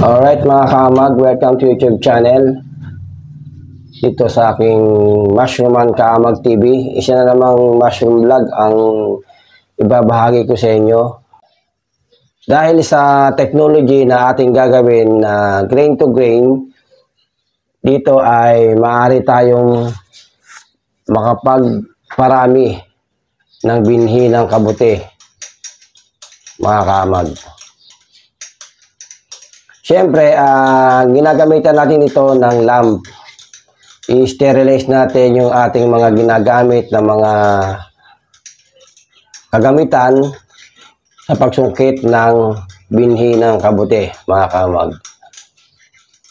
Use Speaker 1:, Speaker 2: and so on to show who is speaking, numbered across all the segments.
Speaker 1: Alright mga kaamag, welcome to YouTube channel. Dito sa aking Mushrooman Kaamag TV, isa na namang mushroom vlog ang ibabahagi ko sa inyo. Dahil sa technology na ating gagawin na grain to grain, dito ay maaari tayong makapagparami ng binhi ng kabute, mga kaamag. Siyempre, ginagamitan natin ito ng lamp. I-sterilize natin yung ating mga ginagamit na mga kagamitan sa pagsungkit ng binhi ng kabute, mga kamag.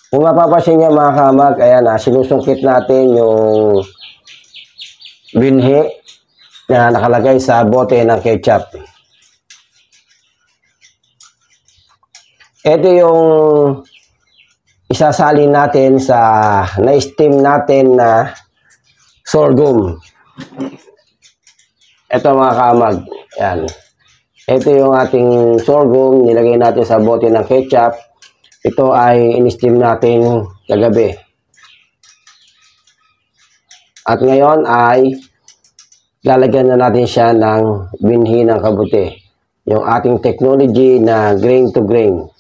Speaker 1: Kung mapapansin niyo mga kamag, ayan, sinusungkit natin yung binhi na nakalagay sa bote ng ketchup. Ito yung isasalin natin sa na-steam natin na sorghum. Ito mga kaamag. Yan. Ito yung ating sorghum. Nilagay natin sa bote ng ketchup. Ito ay in-steam natin kagabi. At ngayon ay lalagyan na natin siya ng binhi ng kabute. Yung ating technology na grain to grain.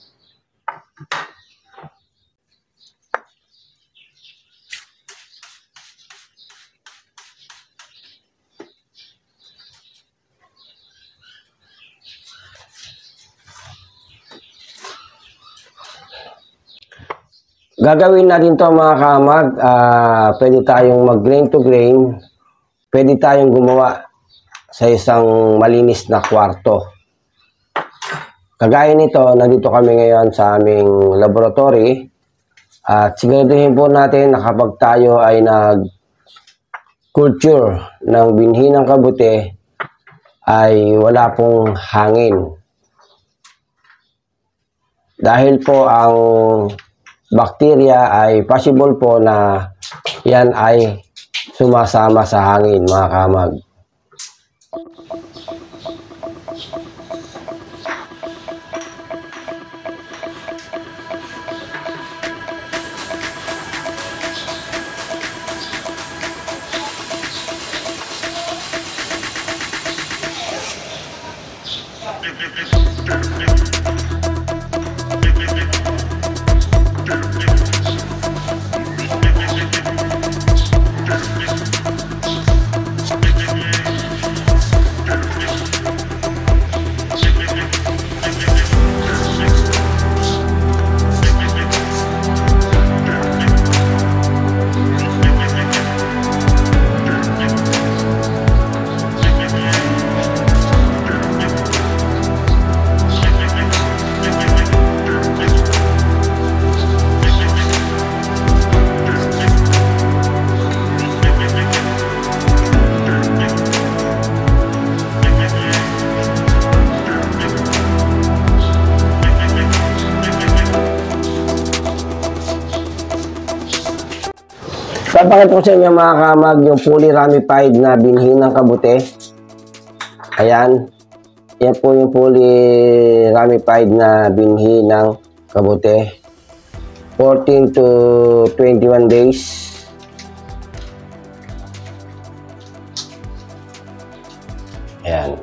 Speaker 1: Gagawin natin to mga kamag, pwede tayong mag grain to grain, pwede tayong gumawa sa isang malinis na kwarto. Kagaya nito, nandito kami ngayon sa aming laboratory at siguraduhin po natin na kapag tayo ay nag-culture ng binhi ng kabute ay wala pong hangin. Dahil po ang bakterya ay possible po na yan ay sumasama sa hangin mga kamag. Papakita ko sa inyo mga kamag yung fully ramified na binhi ng kabute. Ayan. Yan po yung fully ramified na binhi ng kabute. 14 to 21 days. Ayan.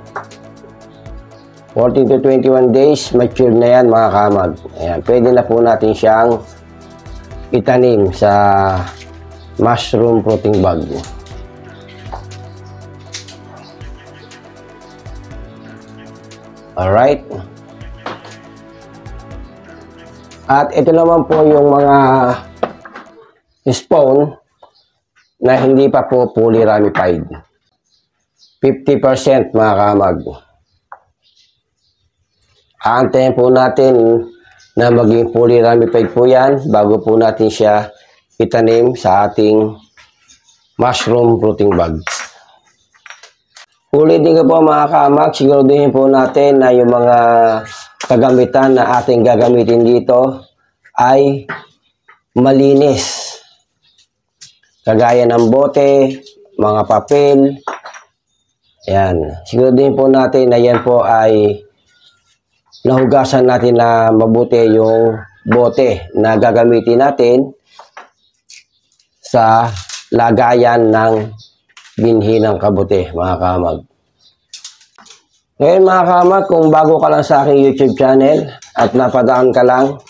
Speaker 1: 14 to 21 days, mature na yan mga kamag. Ayan. Pwede na po natin siyang itanim sa mushroom fruiting bag. Alright. At ito naman po yung mga spawn na hindi pa po fully ramified. 50% mga kamag. Aantayin po natin na maging fully ramified po yan bago po natin siya itanim sa ating mushroom fruiting bags. Ulitin ko po mga kamag, siguraduhin po natin na yung mga kagamitan na ating gagamitin dito ay malinis. Kagaya ng bote, mga papel. Ayan. Siguraduhin po natin na yan po ay nahugasan natin na mabuti yung bote na gagamitin natin sa lagayan ng binhi ng kabute, mga kamag. Ngayon mga kamag, kung bago ka lang sa aking YouTube channel at napadaan ka lang,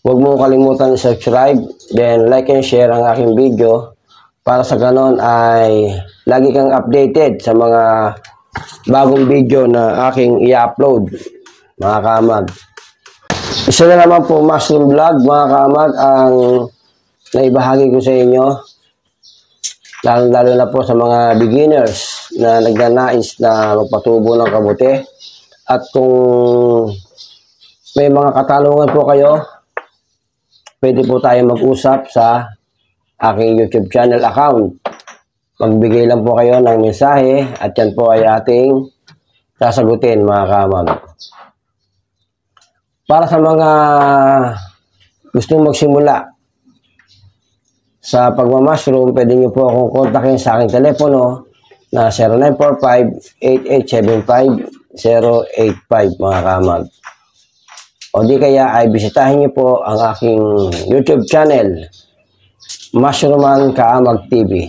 Speaker 1: huwag mo kalimutan subscribe, then like and share ang aking video para sa ganon ay lagi kang updated sa mga bagong video na aking i-upload, mga kamag. Isa na naman po mushroom vlog, mga kamag, ang naibahagi ko sa inyo, lalo na po sa mga beginners na nagnanais na magpatubo ng kabute. At kung may mga katanungan po kayo, pwede po tayo mag-usap sa aking YouTube channel account. Magbigay lang po kayo ng mensahe at yan po ay ating sasagutin, mga kamag. Para sa mga gustong magsimula sa pagmamashroom, pwede nyo po akong kontakin sa aking telepono na 0945-8875-085, mga kamag. O di kaya ay bisitahin nyo po ang aking YouTube channel, Mushroom Man Kaamag TV.